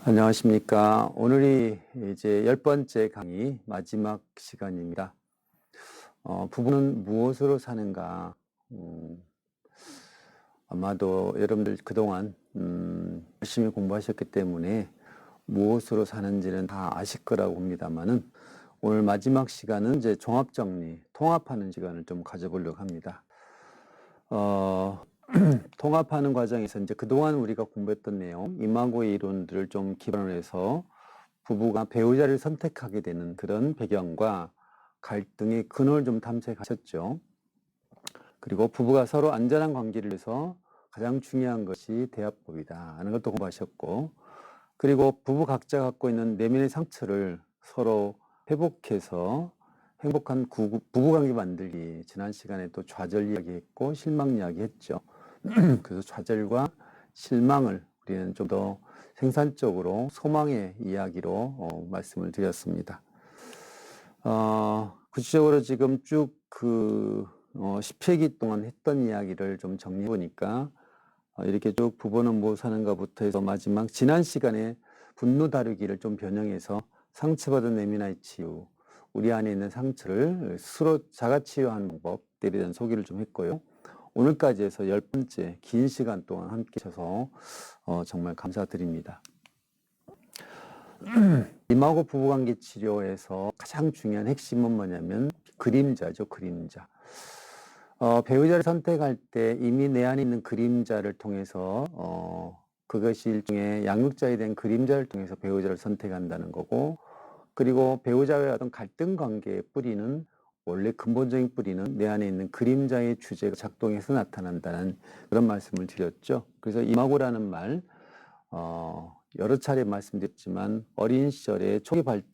안녕하십니까. 오늘이 이제 10번째 강의 마지막 시간입니다. 부부는 무엇으로 사는가? 아마도 여러분들 그동안 열심히 공부하셨기 때문에 무엇으로 사는지는 다 아실 거라고 봅니다만은 오늘 마지막 시간은 이제 종합정리, 통합하는 시간을 좀 가져보려고 합니다. 통합하는 과정에서 이제 그동안 우리가 공부했던 내용, 이마고의 이론들을 좀 기반으로 해서 부부가 배우자를 선택하게 되는 그런 배경과 갈등의 근원을 좀 탐색하셨죠. 그리고 부부가 서로 안전한 관계를 위해서 가장 중요한 것이 대화법이다 하는 것도 공부하셨고, 그리고 부부 각자 갖고 있는 내면의 상처를 서로 회복해서 행복한 부부관계 만들기, 지난 시간에 또 좌절 이야기했고 실망 이야기했죠. 그래서 좌절과 실망을 우리는 좀 더 생산적으로 소망의 이야기로 말씀을 드렸습니다. 구체적으로 지금 쭉 10회기 동안 했던 이야기를 좀 정리해 보니까 이렇게 쭉 부부는 뭐 사는가부터 해서 마지막 지난 시간에 분노 다루기를 좀 변형해서 상처받은 내면의 치유, 우리 안에 있는 상처를 스스로 자가 치유하는 방법에 대한 소개를 좀 했고요. 오늘까지 해서 10번째 긴 시간 동안 함께 하셔서 정말 감사드립니다. 이마고 부부관계 치료에서 가장 중요한 핵심은 뭐냐면 그림자죠, 그림자. 배우자를 선택할 때 이미 내 안에 있는 그림자를 통해서 그것이 일종의 양육자에 대한 그림자를 통해서 배우자를 선택한다는 거고, 그리고 배우자와의 어떤 갈등 관계의 뿌리는 원래 근본적인 뿌리는 내 안에 있는 그림자의 주제가 작동해서 나타난다는 그런 말씀을 드렸죠. 그래서 이마고라는 말 여러 차례 말씀드렸지만 어린 시절에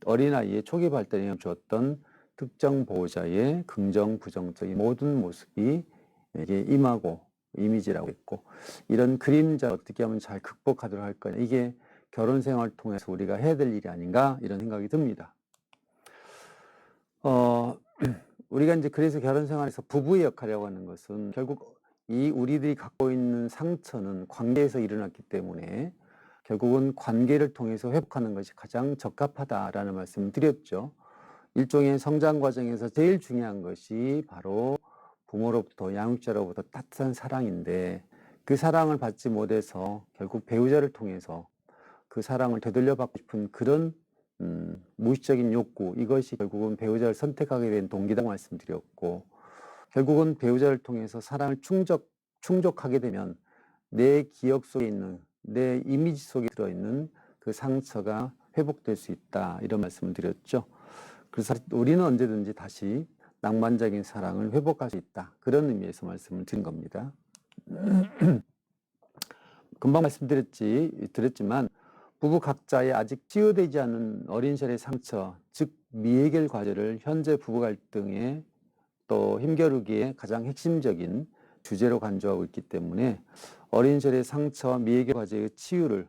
어린아이의 초기 발달에 영향을 주었던 특정 보호자의 긍정, 부정적인 모든 모습이 이게 이마고 이미지라고 했고, 이런 그림자 어떻게 하면 잘 극복하도록 할 거냐, 이게 결혼 생활을 통해서 우리가 해야 될 일이 아닌가 이런 생각이 듭니다. 우리가 이제 그래서 결혼 생활에서 부부의 역할이라고 하는 것은 결국 이 우리들이 갖고 있는 상처는 관계에서 일어났기 때문에 결국은 관계를 통해서 회복하는 것이 가장 적합하다라는 말씀을 드렸죠. 일종의 성장 과정에서 제일 중요한 것이 바로 부모로부터, 양육자로부터 따뜻한 사랑인데, 그 사랑을 받지 못해서 결국 배우자를 통해서 그 사랑을 되돌려 받고 싶은 그런 무의식적인 욕구, 이것이 결국은 배우자를 선택하게 된 동기라고 말씀드렸고, 결국은 배우자를 통해서 사랑을 충족하게 되면 내 기억 속에 있는, 내 이미지 속에 들어있는 그 상처가 회복될 수 있다, 이런 말씀을 드렸죠. 그래서 우리는 언제든지 다시 낭만적인 사랑을 회복할 수 있다, 그런 의미에서 말씀을 드린 겁니다. 금방 드렸지만 부부 각자의 아직 치유되지 않은 어린 시절의 상처, 즉 미해결 과제를 현재 부부 갈등의 또 힘겨루기의 가장 핵심적인 주제로 간주하고 있기 때문에 어린 시절의 상처와 미해결 과제의 치유를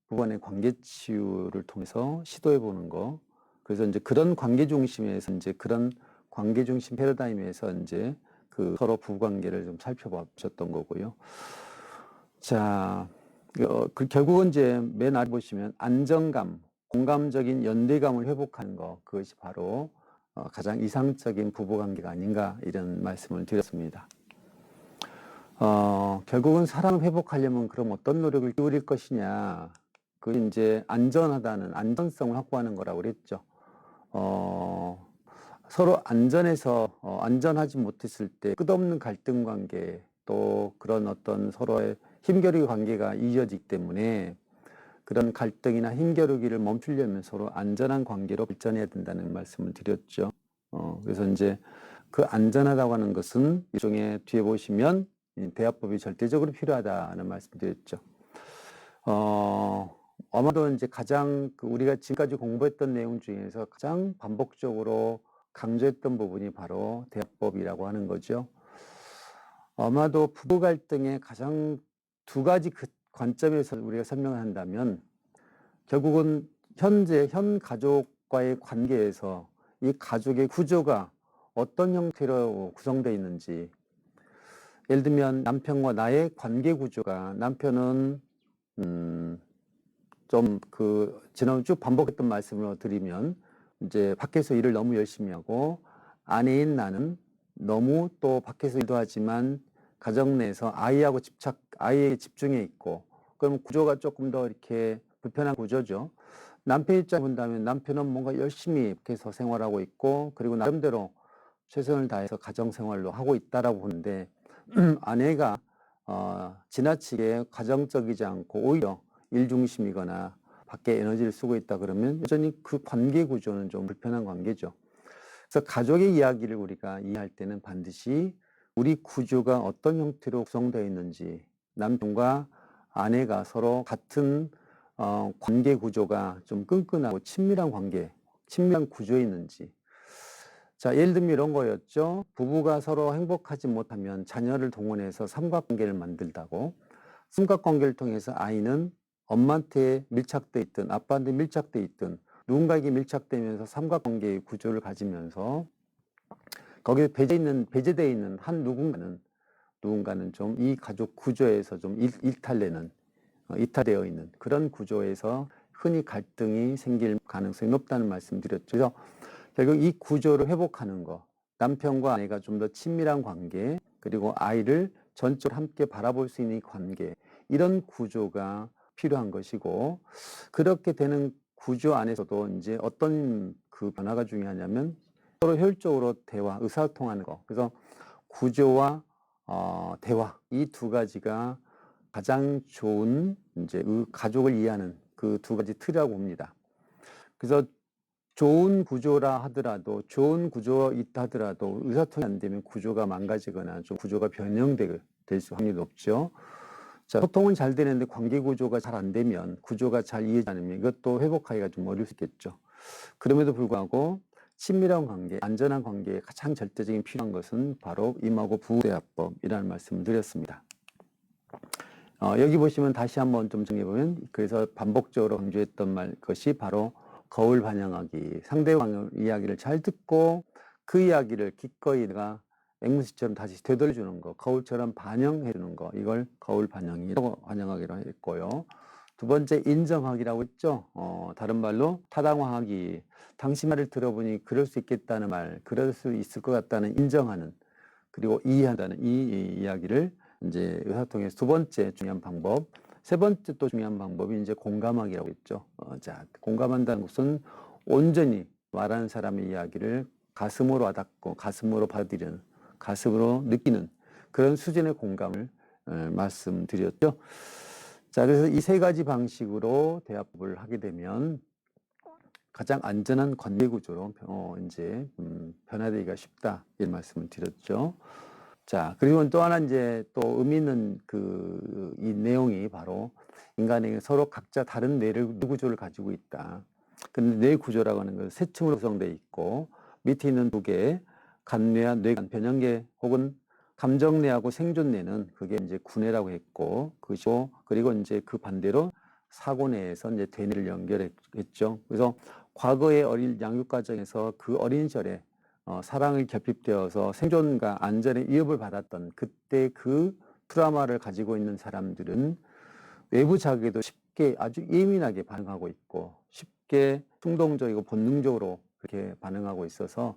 부부 간의 관계 치유를 통해서 시도해 보는 거. 그래서 이제 그런 관계 중심에서 이제 그런 관계 중심 패러다임에서 이제 그 서로 부부 관계를 좀 살펴보셨던 거고요. 자, 결국은 이제 맨 아래 보시면 안정감, 공감적인 연대감을 회복하는 거, 그것이 바로 가장 이상적인 부부관계가 아닌가 이런 말씀을 드렸습니다. 결국은 사랑을 회복하려면 그럼 어떤 노력을 기울일 것이냐, 그게 이제 안전하다는 안전성을 확보하는 거라고 그랬죠. 서로 안전하지 못했을 때 끝없는 갈등 관계, 또 그런 어떤 서로의 힘겨루기 관계가 이어지기 때문에 그런 갈등이나 힘겨루기를 멈추려면 서로 안전한 관계로 발전해야 된다는 말씀을 드렸죠. 그래서 이제 그 안전하다고 하는 것은 일종의 뒤에 보시면 대화법이 절대적으로 필요하다는 말씀 드렸죠. 아마도 이제 가장 우리가 지금까지 공부했던 내용 중에서 가장 반복적으로 강조했던 부분이 바로 대화법이라고 하는 거죠. 아마도 부부 갈등의 가장 두 가지 관점에서 우리가 설명을 한다면 결국은 현 가족과의 관계에서 이 가족의 구조가 어떤 형태로 구성되어 있는지, 예를 들면 남편과 나의 관계 구조가, 남편은 좀 지난번 쭉 반복했던 말씀을 드리면 이제 밖에서 일을 너무 열심히 하고 아내인 나는 너무 또 밖에서 일도 하지만 가정 내에서 아이에게 집중해 있고, 그럼 구조가 조금 더 이렇게 불편한 구조죠. 남편 입장에 본다면 남편은 뭔가 열심히 밖에서 생활하고 있고, 그리고 나름대로 최선을 다해서 가정 생활로 하고 있다라고 보는데 아내가 지나치게 가정적이지 않고 오히려 일 중심이거나 밖에 에너지를 쓰고 있다 그러면 여전히 그 관계 구조는 좀 불편한 관계죠. 그래서 가족의 이야기를 우리가 이해할 때는 반드시 우리 구조가 어떤 형태로 구성되어 있는지, 남편과 아내가 서로 같은 관계 구조가 좀 끈끈하고 친밀한 구조에 있는지. 자, 예를 들면 이런 거였죠. 부부가 서로 행복하지 못하면 자녀를 동원해서 삼각관계를 만들다고. 삼각관계를 통해서 아이는 엄마한테 밀착돼 있든 아빠한테 밀착돼 있든 누군가에게 밀착되면서 삼각관계의 구조를 가지면서 거기에 배제되어 있는 한 누군가는 좀 이 가족 구조에서 좀 이탈되어 있는 그런 구조에서 흔히 갈등이 생길 가능성이 높다는 말씀드렸죠. 그래서 결국 이 구조를 회복하는 거, 남편과 아내가 좀 더 친밀한 관계, 그리고 아이를 전적으로 함께 바라볼 수 있는 관계, 이런 구조가 필요한 것이고, 그렇게 되는 구조 안에서도 이제 어떤 그 변화가 중요하냐면 서로 효율적으로 의사소통하는 거. 그래서 구조와 대화, 이 두 가지가 가장 좋은 이제 가족을 이해하는 그 두 가지 틀이라고 봅니다. 그래서 좋은 구조라 하더라도, 좋은 구조가 있다 하더라도 의사소통이 안 되면 구조가 망가지거나 좀 구조가 변형될 확률이 높죠. 자, 소통은 잘 되는데 관계 구조가 잘 안 되면, 구조가 잘 이해되지 않으면 이것도 회복하기가 좀 어려울 수 있겠죠. 그럼에도 불구하고 친밀한 관계, 안전한 관계에 가장 절대적인 필요한 것은 바로 임하고 부부대화법이라는 말씀을 드렸습니다. 여기 보시면 다시 한번 좀 정리해보면, 그래서 반복적으로 강조했던 것이 바로 거울 반영하기, 상대방 이야기를 잘 듣고 그 이야기를 기꺼이 내가 앵무새처럼 다시 되돌려주는 거, 거울처럼 반영해주는 거, 이걸 거울 반영하기로 했고요. 두 번째, 인정하기라고 했죠. 다른 말로 타당화하기, 당신 말을 들어보니 그럴 수 있겠다는 말, 그럴 수 있을 것 같다는 인정하는, 그리고 이해한다는 이 이야기를 이제 의사소통에서 두 번째 중요한 방법. 세 번째 또 중요한 방법이 이제 공감하기라고 했죠. 자, 공감한다는 것은 온전히 말하는 사람의 이야기를 가슴으로 와닿고 가슴으로 받아들이는, 가슴으로 느끼는 그런 수준의 공감을 말씀드렸죠. 자, 그래서 이 세 가지 방식으로 대화법을 하게 되면 가장 안전한 관계 구조로 이제 변화되기가 쉽다, 이런 말씀을 드렸죠. 자, 그리고 또 하나 이제 또 의미 있는 이 내용이 바로 인간에게 서로 각자 다른 뇌 구조를 가지고 있다. 근데 뇌 구조라고 하는 것은 세 층으로 구성되어 있고, 밑에 있는 두 개, 간뇌와 뇌간, 변형계 혹은 감정뇌하고 생존뇌는 그게 이제 구뇌라고 했고, 그리고 이제 그 반대로 사고뇌에서 이제 대뇌를 연결했죠. 그래서 과거의 어린 양육 과정에서 그 어린 시절에 사랑을 결핍되어서 생존과 안전의 위협을 받았던 그때 그 트라우마를 가지고 있는 사람들은 외부 자극에도 쉽게 아주 예민하게 반응하고 있고, 쉽게 충동적이고 본능적으로 그렇게 반응하고 있어서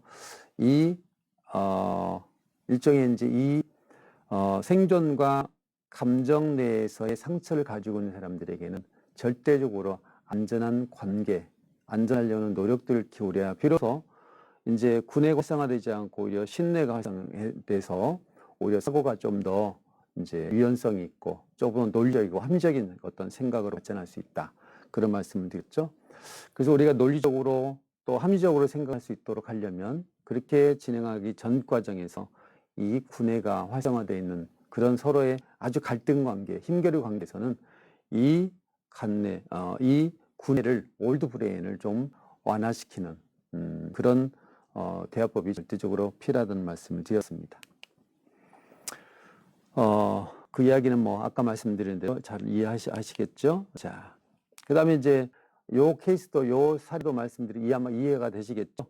일종의 이제 생존과 감정 내에서의 상처를 가지고 있는 사람들에게는 절대적으로 안전한 관계, 안전하려는 노력들을 기울여야 비로소 이제 구뇌가 활성화되지 않고 오히려 신뇌가 활성화돼서 오히려 사고가 좀 더 이제 유연성이 있고 조금 논리적이고 합리적인 어떤 생각으로 발전할 수 있다, 그런 말씀을 드렸죠. 그래서 우리가 논리적으로 또 합리적으로 생각할 수 있도록 하려면 그렇게 진행하기 전 과정에서 이 구뇌가 활성화되어 있는 그런 서로의 아주 갈등 관계, 힘겨루 관계에서는 이 구뇌를, 올드 브레인을 좀 완화시키는 그런 대화법이 절대적으로 필요하다는 말씀을 드렸습니다. 그 이야기는 뭐 아까 말씀드린 대로 잘 이해하시겠죠? 자, 그 다음에 이제 요 케이스도, 요 사례도 아마 이해가 되시겠죠?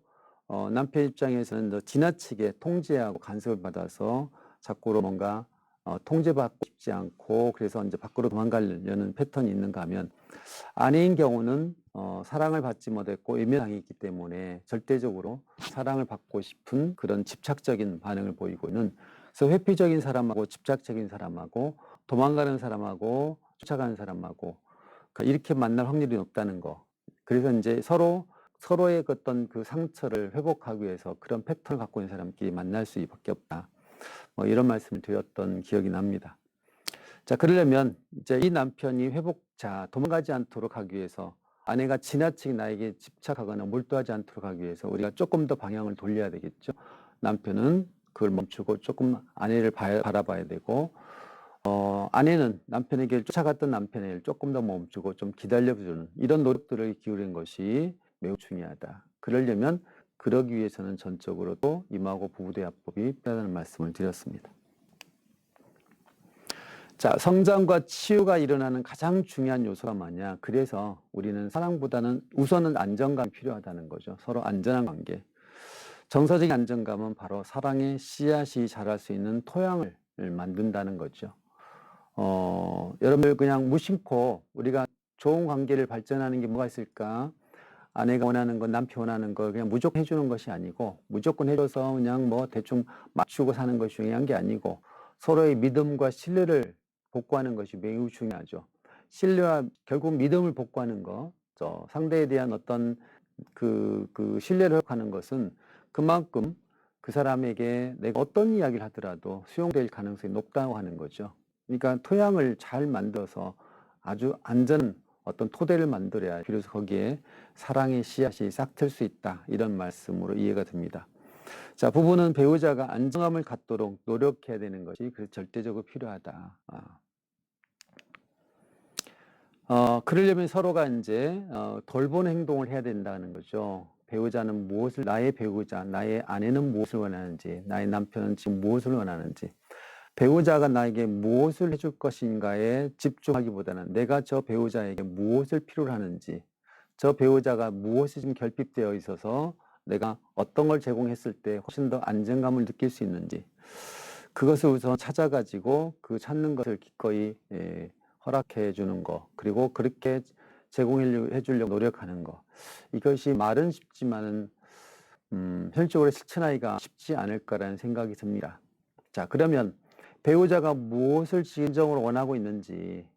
남편 입장에서는 더 지나치게 통제하고 간섭을 받아서 자꾸로 뭔가 통제받고 싶지 않고 그래서 이제 밖으로 도망가려는 패턴이 있는가 하면 아내인 경우는 사랑을 받지 못했고 외면당했기 때문에 절대적으로 사랑을 받고 싶은 그런 집착적인 반응을 보이고 있는 그래서 회피적인 사람하고 집착적인 사람하고 도망가는 사람하고 쫓아가는 사람하고 이렇게 만날 확률이 높다는 거. 그래서 이제 서로의 어떤 그 상처를 회복하기 위해서 그런 패턴을 갖고 있는 사람끼리 만날 수밖에 없다. 뭐 이런 말씀을 드렸던 기억이 납니다. 자, 그러려면 이제 이 남편이 도망가지 않도록 하기 위해서 아내가 지나치게 나에게 집착하거나 몰두하지 않도록 하기 위해서 우리가 조금 더 방향을 돌려야 되겠죠. 남편은 그걸 멈추고 조금 아내를 바라봐야 되고, 아내는 남편에게 쫓아갔던 남편을 조금 더 멈추고 좀 기다려주는 이런 노력들을 기울이는 것이 매우 중요하다. 그러기 위해서는 전적으로도 임하고 부부대화법이 필요하다는 말씀을 드렸습니다. 자, 성장과 치유가 일어나는 가장 중요한 요소가 뭐냐? 그래서 우리는 사랑보다는 우선은 안정감이 필요하다는 거죠. 서로 안전한 관계. 정서적인 안정감은 바로 사랑의 씨앗이 자랄 수 있는 토양을 만든다는 거죠. 여러분들 그냥 무심코 우리가 좋은 관계를 발전하는 게 뭐가 있을까? 아내가 원하는 건 남편 원하는 걸 그냥 무조건 해주는 것이 아니고 무조건 해줘서 그냥 뭐 대충 맞추고 사는 것이 중요한 게 아니고 서로의 믿음과 신뢰를 복구하는 것이 매우 중요하죠. 신뢰와 결국 믿음을 복구하는 것, 상대에 대한 어떤 그 신뢰를 회복하는 것은 그만큼 그 사람에게 내가 어떤 이야기를 하더라도 수용될 가능성이 높다고 하는 거죠. 그러니까 토양을 잘 만들어서 아주 안전 어떤 토대를 만들어야 비로소 거기에 사랑의 씨앗이 싹틀 수 있다. 이런 말씀으로 이해가 됩니다. 자, 부부는 배우자가 안정감을 갖도록 노력해야 되는 것이 그래서 절대적으로 필요하다. 그러려면 서로가 이제 돌보는 행동을 해야 된다는 거죠. 배우자는 나의 배우자, 나의 아내는 무엇을 원하는지, 나의 남편은 지금 무엇을 원하는지, 배우자가 나에게 무엇을 해줄 것인가에 집중하기보다는 내가 저 배우자에게 무엇을 필요로 하는지, 저 배우자가 무엇이 지금 결핍되어 있어서 내가 어떤 걸 제공했을 때 훨씬 더 안정감을 느낄 수 있는지, 그것을 우선 찾아가지고 그 찾는 것을 기꺼이 허락해 주는 거, 그리고 그렇게 제공해 주려고 노력하는 거. 이것이 말은 쉽지만은 현실적으로 실천하기가 쉽지 않을까라는 생각이 듭니다. 자, 그러면 배우자가 무엇을 진정으로 원하고 있는지,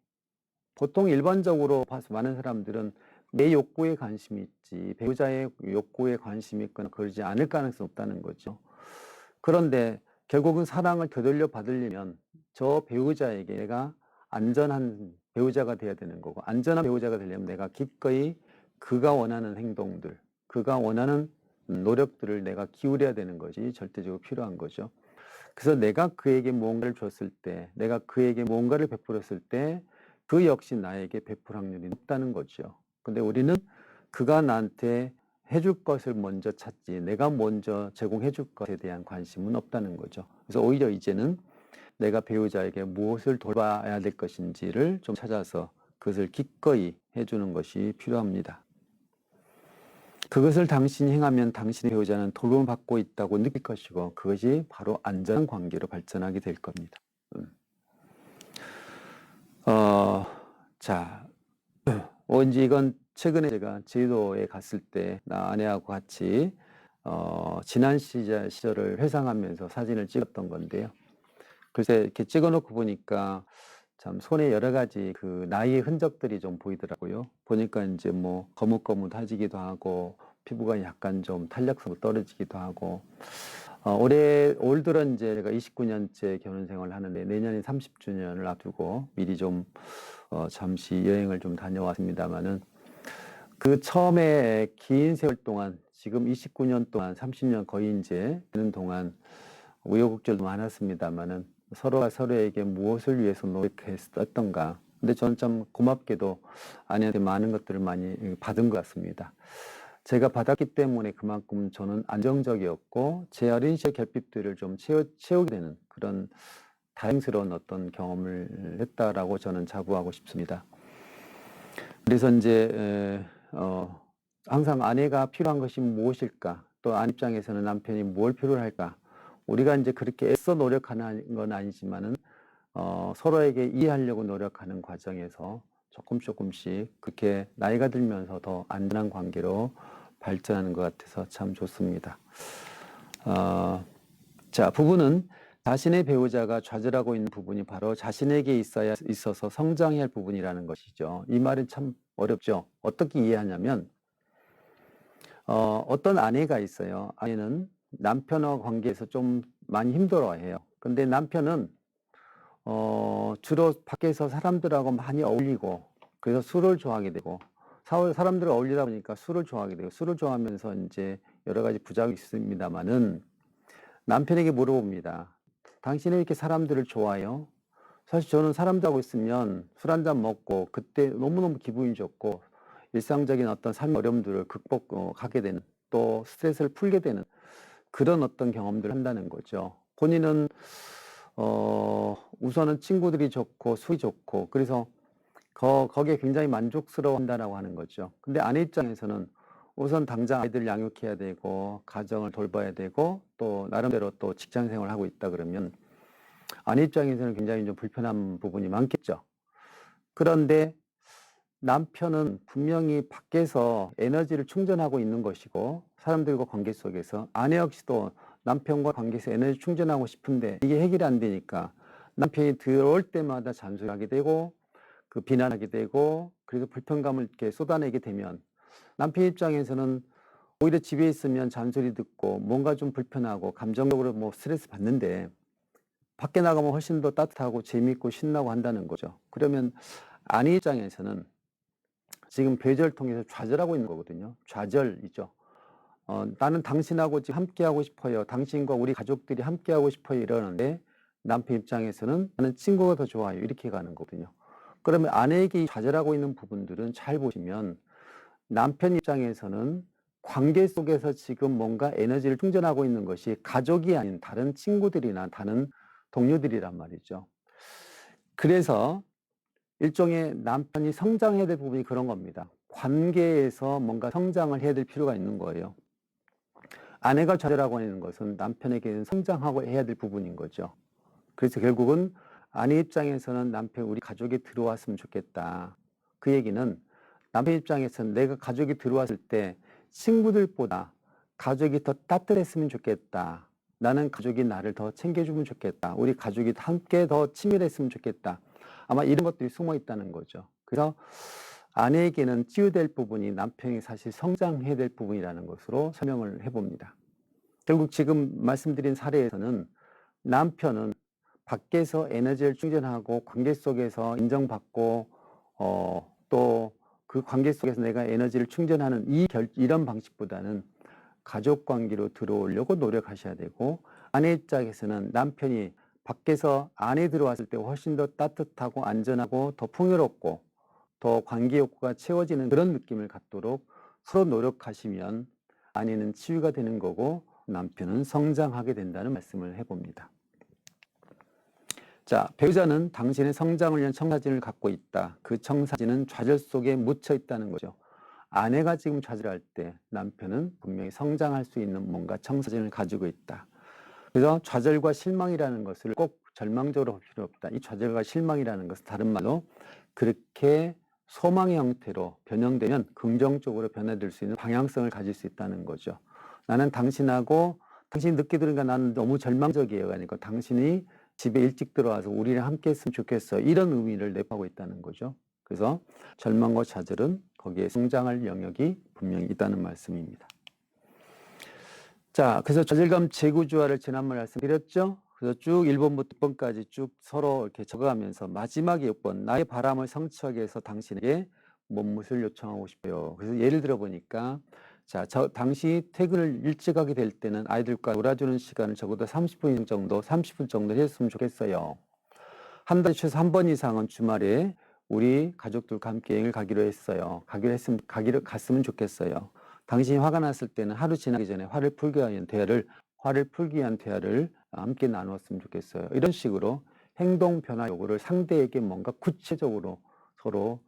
보통 일반적으로 봐서 많은 사람들은 내 욕구에 관심이 있지 배우자의 욕구에 관심이 있거나 그러지 않을 가능성이 없다는 거죠. 그런데 결국은 사랑을 되돌려 받으려면 저 배우자에게 내가 안전한 배우자가 돼야 되는 거고, 안전한 배우자가 되려면 내가 기꺼이 그가 원하는 행동들, 그가 원하는 노력들을 내가 기울여야 되는 것이 절대적으로 필요한 거죠. 그래서 내가 그에게 무언가를 줬을 때, 내가 그에게 무언가를 베풀었을 때 그 역시 나에게 베풀 확률이 높다는 거죠. 근데 우리는 그가 나한테 해줄 것을 먼저 찾지 내가 먼저 제공해 줄 것에 대한 관심은 없다는 거죠. 그래서 오히려 이제는 내가 배우자에게 무엇을 돌봐야 될 것인지를 좀 찾아서 그것을 기꺼이 해주는 것이 필요합니다. 그것을 당신이 행하면 당신의 배우자는 돌봄을 받고 있다고 느낄 것이고 그것이 바로 안전한 관계로 발전하게 될 겁니다. 자, 이제 이건 최근에 제가 제주도에 갔을 때 나 아내하고 같이 지난 시절을 회상하면서 사진을 찍었던 건데요. 글쎄 이렇게 찍어놓고 보니까 참 손에 여러 가지 그 나이의 흔적들이 좀 보이더라고요. 보니까 이제 뭐 거뭇거뭇해지기도 하고 피부가 약간 좀 탄력성도 떨어지기도 하고 올 들어 이제 제가 29년째 결혼 생활을 하는데 내년에 30주년을 앞두고 미리 좀 잠시 여행을 좀 다녀왔습니다만은 그 처음에 긴 세월 동안 지금 29년 동안 30년 거의 이제 되는 동안 우여곡절도 많았습니다만은 서로가 서로에게 무엇을 위해서 노력했었던가. 근데 저는 참 고맙게도 아내한테 많은 것들을 많이 받은 것 같습니다. 제가 받았기 때문에 그만큼 저는 안정적이었고 제 어린 시절 결핍들을 좀 채우게 되는 그런 다행스러운 어떤 경험을 했다라고 저는 자부하고 싶습니다. 그래서 이제 항상 아내가 필요한 것이 무엇일까? 또 아내 입장에서는 남편이 뭘 필요로 할까? 우리가 이제 그렇게 애써 노력하는 건 아니지만은 서로에게 이해하려고 노력하는 과정에서 조금씩 그렇게 나이가 들면서 더 안전한 관계로 발전하는 것 같아서 참 좋습니다. 자, 부부는 자신의 배우자가 좌절하고 있는 부분이 바로 자신에게 있어서 성장해야 할 부분이라는 것이죠. 이 말은 참 어렵죠. 어떻게 이해하냐면 어떤 아내가 있어요. 아내는 남편과 관계에서 좀 많이 힘들어해요. 근데 남편은 주로 밖에서 사람들하고 많이 어울리고 그래서 술을 좋아하게 되고 사람들과 어울리다 보니까 술을 좋아하게 되고 술을 좋아하면서 이제 여러 가지 부작용이 있습니다만은 남편에게 물어봅니다. 당신은 이렇게 사람들을 좋아해요? 사실 저는 사람들하고 있으면 술 한잔 먹고 그때 너무너무 기분이 좋고 일상적인 어떤 삶의 어려움들을 극복하게 되는 또 스트레스를 풀게 되는 그런 어떤 경험들을 한다는 거죠. 본인은 우선은 친구들이 좋고 술이 좋고 그래서 거기에 굉장히 만족스러워 한다라고 하는 거죠. 근데 아내 입장에서는 우선 당장 아이들 양육해야 되고 가정을 돌봐야 되고 또 나름대로 또 직장 생활을 하고 있다 그러면 아내 입장에서는 굉장히 좀 불편한 부분이 많겠죠. 그런데 남편은 분명히 밖에서 에너지를 충전하고 있는 것이고 사람들과 관계 속에서 아내 역시도 남편과 관계에서 에너지 충전하고 싶은데 이게 해결이 안 되니까 남편이 들어올 때마다 잔소리하게 되고 그 비난하게 되고 그래서 불편감을 이렇게 쏟아내게 되면 남편 입장에서는 오히려 집에 있으면 잔소리 듣고 뭔가 좀 불편하고 감정적으로 뭐 스트레스 받는데 밖에 나가면 훨씬 더 따뜻하고 재미있고 신나고 한다는 거죠. 그러면 아내 입장에서는 지금 배제를 통해서 좌절하고 있는 거거든요. 좌절이죠. 나는 당신하고 지금 함께하고 싶어요. 당신과 우리 가족들이 함께하고 싶어요. 이러는데 남편 입장에서는 나는 친구가 더 좋아요. 이렇게 가는 거거든요. 그러면 아내에게 좌절하고 있는 부분들은 잘 보시면 남편 입장에서는 관계 속에서 지금 뭔가 에너지를 충전하고 있는 것이 가족이 아닌 다른 친구들이나 다른 동료들이란 말이죠. 그래서 일종의 남편이 성장해야 될 부분이 그런 겁니다. 관계에서 뭔가 성장을 해야 될 필요가 있는 거예요. 아내가 좌절하고 있는 것은 남편에게는 성장하고 해야 될 부분인 거죠. 그래서 결국은 아내 입장에서는 남편 우리 가족에 들어왔으면 좋겠다. 그 얘기는 남편 입장에서는 내가 가족이 들어왔을 때 친구들보다 가족이 더 따뜻했으면 좋겠다. 나는 가족이 나를 더 챙겨주면 좋겠다. 우리 가족이 함께 더 친밀했으면 좋겠다. 아마 이런 것들이 숨어 있다는 거죠. 그래서 아내에게는 치유될 부분이 남편이 사실 성장해야 될 부분이라는 것으로 설명을 해봅니다. 결국 지금 말씀드린 사례에서는 남편은 밖에서 에너지를 충전하고 관계 속에서 인정받고 또 그 관계 속에서 내가 에너지를 충전하는 이런 방식보다는 가족 관계로 들어오려고 노력하셔야 되고 아내 입장에서는 남편이 밖에서 안에 들어왔을 때 훨씬 더 따뜻하고 안전하고 더 풍요롭고 더 관계 욕구가 채워지는 그런 느낌을 갖도록 서로 노력하시면 아내는 치유가 되는 거고 남편은 성장하게 된다는 말씀을 해봅니다. 자, 배우자는 당신의 성장을 위한 청사진을 갖고 있다. 그 청사진은 좌절 속에 묻혀 있다는 거죠. 아내가 지금 좌절할 때 남편은 분명히 성장할 수 있는 뭔가 청사진을 가지고 있다. 그래서 좌절과 실망이라는 것을 꼭 절망적으로 볼 필요 없다. 이 좌절과 실망이라는 것은 다른 말로 그렇게 소망의 형태로 변형되면 긍정적으로 변화될 수 있는 방향성을 가질 수 있다는 거죠. 나는 당신하고 당신이 늦게 들으니까 나는 너무 절망적이에요. 아니까 당신이 집에 일찍 들어와서 우리랑 함께 했으면 좋겠어. 이런 의미를 내포하고 있다는 거죠. 그래서 절망과 좌절은 거기에 성장할 영역이 분명히 있다는 말씀입니다. 자, 그래서 좌절감 재구조화를 지난번에 말씀드렸죠. 그래서 쭉 1번부터 6번까지 쭉 서로 이렇게 적어가면서 마지막에 6번 나의 바람을 성취하기 위해서 당신에게 무엇을 요청하고 싶어요. 그래서 예를 들어 보니까 자, 당시 퇴근을 일찍 하게 될 때는 아이들과 놀아주는 시간을 적어도 30분 정도 했으면 좋겠어요. 한 달에 최소 한 번 이상은 주말에 우리 가족들과 함께 여행을 가기로 했어요. 갔으면 좋겠어요. 당신이 화가 났을 때는 하루 지나기 전에 화를 풀기 위한 대화를 함께 나누었으면 좋겠어요. 이런 식으로 행동 변화 요구를 상대에게 뭔가 구체적으로 서로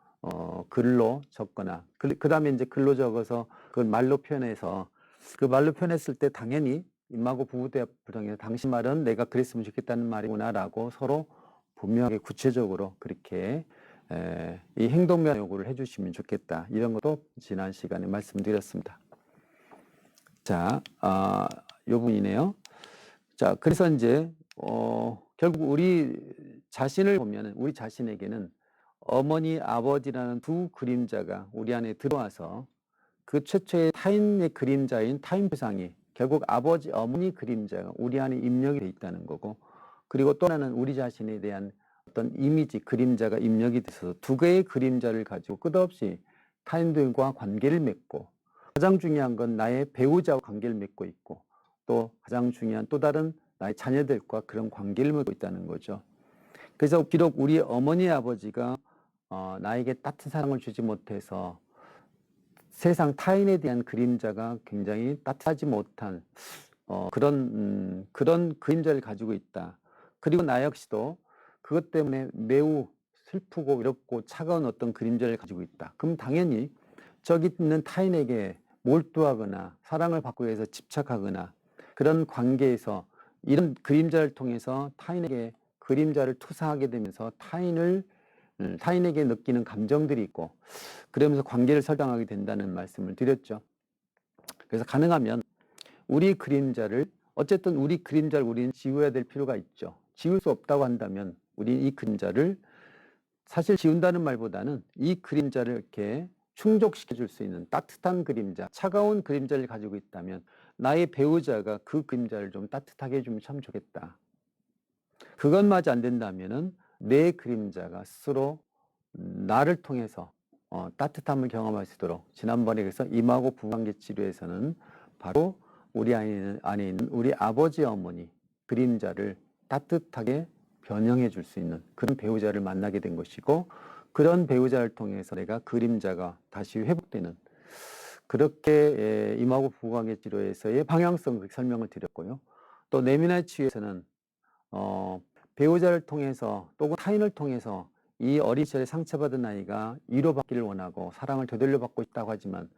글로 적거나 그 다음에 이제 글로 적어서 그걸 말로 표현해서 그 말로 표현했을 때 당연히 임하고 부부 대화 불통해서 당신 말은 내가 그랬으면 좋겠다는 말이구나라고 서로 분명하게 구체적으로 그렇게 이 행동 변화 요구를 해주시면 좋겠다. 이런 것도 지난 시간에 말씀드렸습니다. 자, 요 부분이네요. 자, 그래서 이제 결국 우리 자신을 보면 우리 자신에게는 어머니, 아버지라는 두 그림자가 우리 안에 들어와서 그 최초의 타인의 그림자인 타인표상이 결국 아버지, 어머니 그림자가 우리 안에 입력이 돼 있다는 거고, 그리고 또 하나는 우리 자신에 대한 어떤 이미지, 그림자가 입력이 돼서 두 개의 그림자를 가지고 끝없이 타인들과 관계를 맺고, 가장 중요한 건 나의 배우자와 관계를 맺고 있고, 또 가장 중요한 또 다른 나의 자녀들과 그런 관계를 맺고 있다는 거죠. 그래서 비록 우리 어머니, 아버지가 나에게 따뜻한 사랑을 주지 못해서 세상 타인에 대한 그림자가 굉장히 따뜻하지 못한 그런 그림자를 가지고 있다. 그리고 나 역시도 그것 때문에 매우 슬프고 외롭고 차가운 어떤 그림자를 가지고 있다. 그럼 당연히 저기 있는 타인에게 몰두하거나 사랑을 받기 위해서 집착하거나 그런 관계에서 이런 그림자를 통해서 타인에게 그림자를 투사하게 되면서 타인에게 느끼는 감정들이 있고, 그러면서 관계를 설정하게 된다는 말씀을 드렸죠. 그래서 가능하면 우리 그림자를 우리는 지워야 될 필요가 있죠. 지울 수 없다고 한다면 우리 이 그림자를 사실 지운다는 말보다는 이 그림자를 이렇게 충족시켜 줄 수 있는 따뜻한 그림자, 차가운 그림자를 가지고 있다면 나의 배우자가 그 그림자를 좀 따뜻하게 해주면 참 좋겠다. 그것마저 안 된다면은 내 그림자가 스스로 나를 통해서 따뜻함을 경험할 수 있도록, 지난번에 그래서 임하고 부관계 치료에서는 바로 우리 안에 있는 우리 아버지 어머니 그림자를 따뜻하게 변형해 줄 수 있는 그런 배우자를 만나게 된 것이고, 그런 배우자를 통해서 내가 그림자가 다시 회복되는, 그렇게 임하고 부관계 치료에서의 방향성 설명을 드렸고요. 또 내면의 치유에서는 배우자를 통해서 또는 타인을 통해서 이 어린 시절에 상처받은 아이가 위로받기를 원하고 사랑을 되돌려 받고 있다고 하지만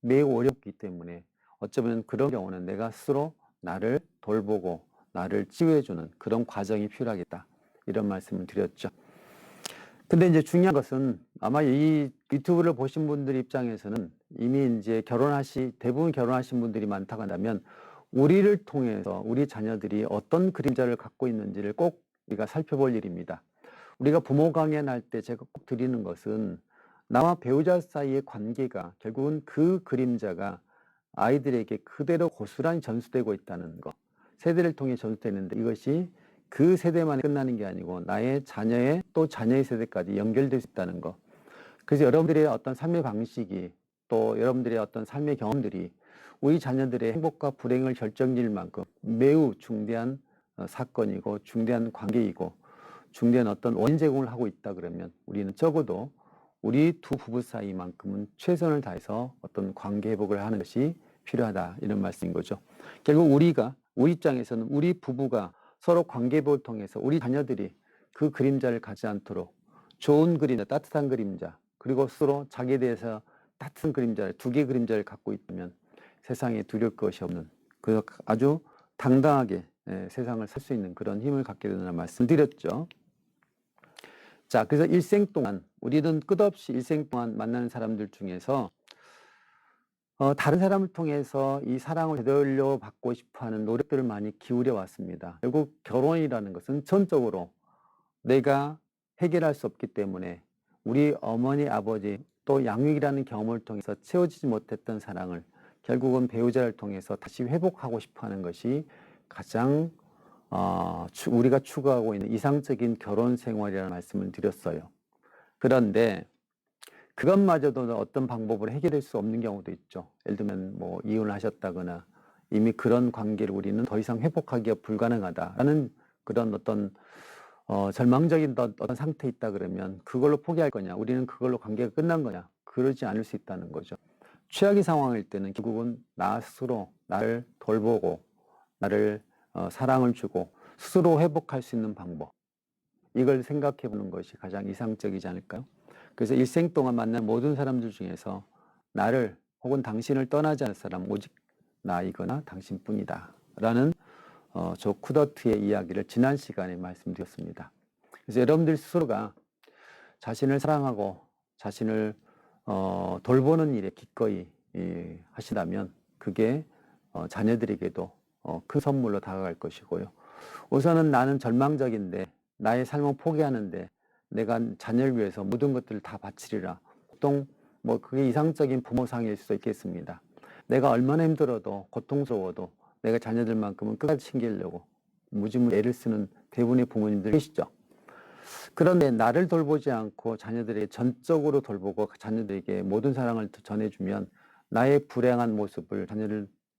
매우 어렵기 때문에 어쩌면 그런 경우는 내가 스스로 나를 돌보고 나를 치유해주는 그런 과정이 필요하겠다, 이런 말씀을 드렸죠. 근데 이제 중요한 것은 아마 이 유튜브를 보신 분들 입장에서는 이미 이제 대부분 결혼하신 분들이 많다고 한다면 우리를 통해서 우리 자녀들이 어떤 그림자를 갖고 있는지를 꼭 우리가 살펴볼 일입니다. 우리가 부모 강연할 때 제가 꼭 드리는 것은 나와 배우자 사이의 관계가 결국은 그 그림자가 아이들에게 그대로 고스란히 전수되고 있다는 것. 세대를 통해 전수되는데 이것이 그 세대만에 끝나는 게 아니고 나의 자녀의 또 자녀의 세대까지 연결될 수 있다는 것. 그래서 여러분들의 어떤 삶의 방식이 또 여러분들의 어떤 삶의 경험들이 우리 자녀들의 행복과 불행을 결정질 만큼 매우 중대한 사건이고 중대한 관계이고 중대한 어떤 원인 제공을 하고 있다 그러면 우리는 적어도 우리 두 부부 사이만큼은 최선을 다해서 어떤 관계 회복을 하는 것이 필요하다, 이런 말씀인 거죠. 결국 우리 입장에서는 우리 부부가 서로 관계 회복을 통해서 우리 자녀들이 그 그림자를 갖지 않도록 좋은 그림자, 따뜻한 그림자, 그리고 스스로 자기에 대해서 따뜻한 그림자를, 두 개의 그림자를 갖고 있다면 세상에 두려울 것이 없는, 그 아주 당당하게 세상을 살 수 있는 그런 힘을 갖게 된다는 말씀드렸죠. 자, 그래서 일생 동안 우리는 끝없이 일생 동안 만나는 사람들 중에서 다른 사람을 통해서 이 사랑을 되돌려 받고 싶어하는 노력들을 많이 기울여 왔습니다. 결국 결혼이라는 것은 전적으로 내가 해결할 수 없기 때문에 우리 어머니, 아버지 또 양육이라는 경험을 통해서 채워지지 못했던 사랑을 결국은 배우자를 통해서 다시 회복하고 싶어하는 것이 가장 우리가 추구하고 있는 이상적인 결혼 생활이라는 말씀을 드렸어요. 그런데 그것마저도 어떤 방법으로 해결할 수 없는 경우도 있죠. 예를 들면 뭐 이혼을 하셨다거나 이미 그런 관계를 우리는 더 이상 회복하기가 불가능하다라는 그런 어떤 절망적인 어떤 상태에 있다 그러면 그걸로 포기할 거냐, 우리는 그걸로 관계가 끝난 거냐, 그러지 않을 수 있다는 거죠. 최악의 상황일 때는 결국은 나 스스로 나를 돌보고 나를 사랑을 주고 스스로 회복할 수 있는 방법, 이걸 생각해 보는 것이 가장 이상적이지 않을까요? 그래서 일생 동안 만난 모든 사람들 중에서 나를 혹은 당신을 떠나지 않을 사람 오직 나이거나 당신뿐이다 라는 조 쿠더트의 이야기를 지난 시간에 말씀드렸습니다. 그래서 여러분들 스스로가 자신을 사랑하고 자신을 돌보는 일에 기꺼이 하시다면 그게 자녀들에게도 큰 선물로 다가갈 것이고요. 우선은 나는 절망적인데 나의 삶을 포기하는데 내가 자녀를 위해서 모든 것들을 다 바치리라. 보통 뭐 그게 이상적인 부모상일 수도 있겠습니다. 내가 얼마나 힘들어도 고통스러워도 내가 자녀들만큼은 끝까지 챙기려고 무지무지 애를 쓰는 대부분의 부모님들 계시죠. 그런데 나를 돌보지 않고 자녀들에게 전적으로 돌보고 자녀들에게 모든 사랑을 전해주면 나의 불행한 모습을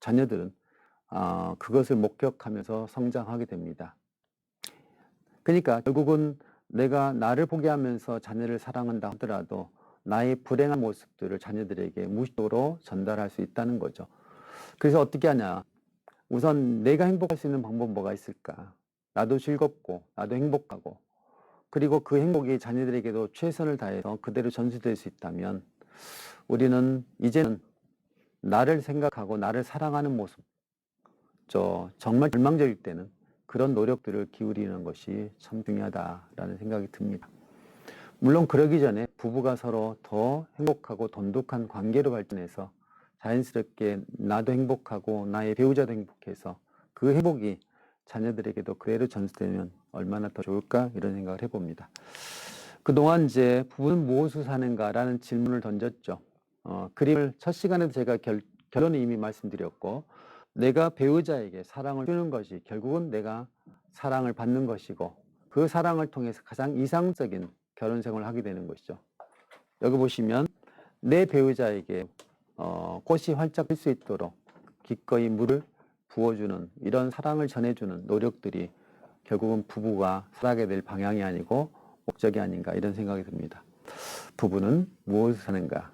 자녀들은 그것을 목격하면서 성장하게 됩니다. 그러니까 결국은 내가 나를 포기하면서 자녀를 사랑한다 하더라도 나의 불행한 모습들을 자녀들에게 무의식적으로 전달할 수 있다는 거죠. 그래서 어떻게 하냐. 우선 내가 행복할 수 있는 방법은 뭐가 있을까? 나도 즐겁고 나도 행복하고 그리고 그 행복이 자녀들에게도 최선을 다해서 그대로 전수될 수 있다면 우리는 이제는 나를 생각하고 나를 사랑하는 모습, 정말 절망적일 때는 그런 노력들을 기울이는 것이 참 중요하다라는 생각이 듭니다. 물론 그러기 전에 부부가 서로 더 행복하고 돈독한 관계로 발전해서 자연스럽게 나도 행복하고 나의 배우자도 행복해서 그 행복이 자녀들에게도 그대로 전수되면 얼마나 더 좋을까 이런 생각을 해봅니다. 그동안 이제 부부는 무엇을 사는가라는 질문을 던졌죠. 그림을 첫 시간에도 제가 결론을 이미 말씀드렸고 내가 배우자에게 사랑을 주는 것이 결국은 내가 사랑을 받는 것이고 그 사랑을 통해서 가장 이상적인 결혼 생활을 하게 되는 것이죠. 여기 보시면 내 배우자에게 꽃이 활짝 필 수 있도록 기꺼이 물을 부어주는 이런 사랑을 전해주는 노력들이 결국은 부부가 살아가게 될 방향이 아니고 목적이 아닌가 이런 생각이 듭니다. 부부는 무엇을 사는가?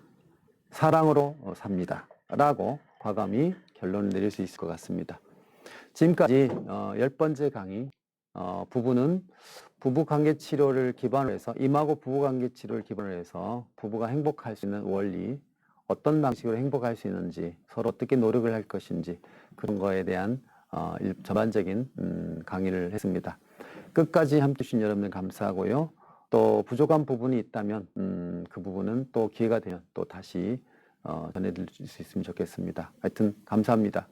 사랑으로 삽니다. 라고 과감히 결론을 내릴 수 있을 것 같습니다. 지금까지 10번째 강의 부부는 부부관계 치료를 기반으로 해서 임하고 부부관계 치료를 기반으로 해서 부부가 행복할 수 있는 원리 어떤 방식으로 행복할 수 있는지 서로 어떻게 노력을 할 것인지 그런 거에 대한 전반적인 강의를 했습니다. 끝까지 함께해 주신 여러분 감사하고요. 또 부족한 부분이 있다면 그 부분은 또 기회가 되면 또 다시 전해드릴 수 있으면 좋겠습니다. 하여튼 감사합니다.